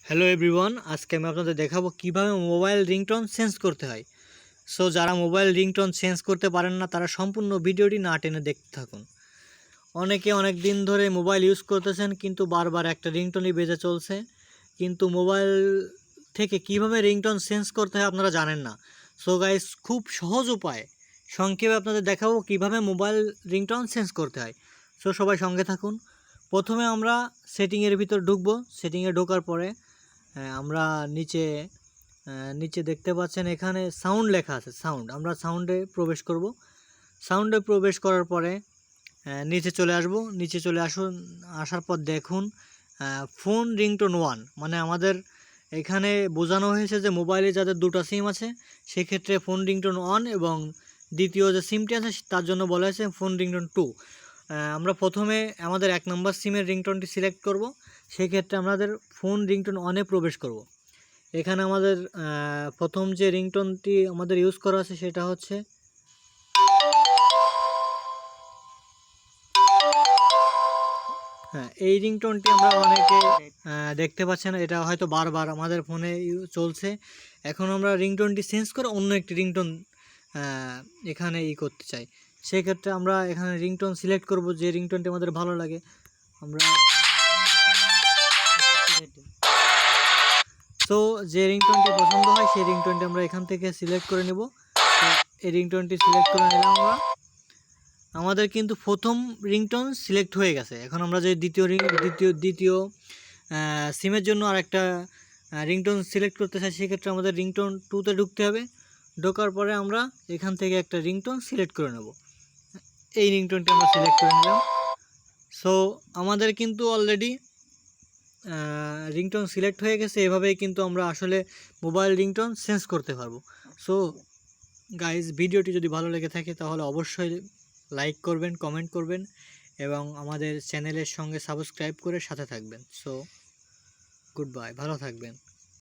Hello everyone, আজকে আমি আপনাদের দেখাবো কিভাবে মোবাইল রিংটোন চেঞ্জ করতে হয়। সো যারা মোবাইল রিংটোন চেঞ্জ করতে পারেন না তারা সম্পূর্ণ ভিডিওটি না টেনে দেখতে থাকুন। অনেকে অনেক দিন ধরে মোবাইল ইউজ করতেছেন কিন্তু বারবার একটা রিংটোনই বেজে চলছে, কিন্তু মোবাইল থেকে কিভাবে রিংটোন চেঞ্জ করতে হয় আপনারা জানেন না। সো গাইস, খুব সহজ উপায় সংক্ষেপে আপনাদের দেখাবো কিভাবে মোবাইল রিংটোন চেঞ্জ করতে হয়। সো সবাই সঙ্গে থাকুন। প্রথমে আমরা সেটিংয়ের ভিতর ঢুকবো। সেটিংয়ে ঢোকার পরে আমরা নিচে দেখতে পাচ্ছেন এখানে সাউন্ড লেখা আছে। আমরা সাউন্ডে প্রবেশ করব। সাউন্ডে প্রবেশ করার পরে নিচে চলে আসব। নিচে চলে আসার পর দেখুন ফোন রিংটোন 1, মানে আমাদের এখানে বোঝানো হয়েছে যে মোবাইলে যাদের দুটো সিম আছে সেক্ষেত্রে ফোন রিংটোন 1 এবং দ্বিতীয় যে সিমটি আছে তার জন্য বলা হয়েছে ফোন রিংটোন 2। আমরা প্রথমে আমাদের 1 নম্বর সিমের রিংটোনটি সিলেক্ট করব। সেক্ষেত্রে আমাদের ফোন রিংটোন 1-এ প্রবেশ করব। এখানে আমাদের প্রথম যে রিংটোনটি আমাদের ইউজ করা আছে সেটা হচ্ছে এই রিংটোনটি আমরা অনেকে দেখতে পাচ্ছেন, এটা হয়তো বারবার আমাদের ফোনে চলছে। এখন আমরা রিংটোনটি চেঞ্জ করে অন্য একটি রিংটোন এখানে করতে চাই। সেক্ষেত্রে আমরা এখানে রিংটোন সিলেক্ট করব, যে রিংটোনটি আমাদের ভালো লাগে। আমরা তো যে রিংটোনটি পছন্দ হয় সেই রিংটোনটি আমরা এখান থেকে সিলেক্ট করে নেব। তো এই রিংটোনটি সিলেক্ট করে নিলাম আমরা। আমাদের কিন্তু প্রথম রিংটোন সিলেক্ট হয়ে গেছে। এখন আমরা যে দ্বিতীয় সিমের জন্য আরেকটা রিংটোন সিলেক্ট করতে চাই, সেক্ষেত্রে আমাদের রিংটোন 2-তে ঢুকতে হবে। ঢোকার পরে আমরা এখান থেকে একটা রিংটোন সিলেক্ট করে নেব। এই রিংটোনটি আমরা সিলেক্ট করে নিলাম। সো আমাদের কিন্তু অলরেডি রিংটোন সিলেক্ট হয়ে গেছে। এভাবেই কিন্তু আমরা আসলে মোবাইল রিংটোন চেঞ্জ করতে পারবো। সো গাইজ, ভিডিওটি যদি ভালো লেগে থাকে তাহলে অবশ্যই লাইক করবেন, কমেন্ট করবেন এবং আমাদের চ্যানেলের সঙ্গে সাবস্ক্রাইব করে সাথে থাকবেন। সো গুড বাই, ভালো থাকবেন।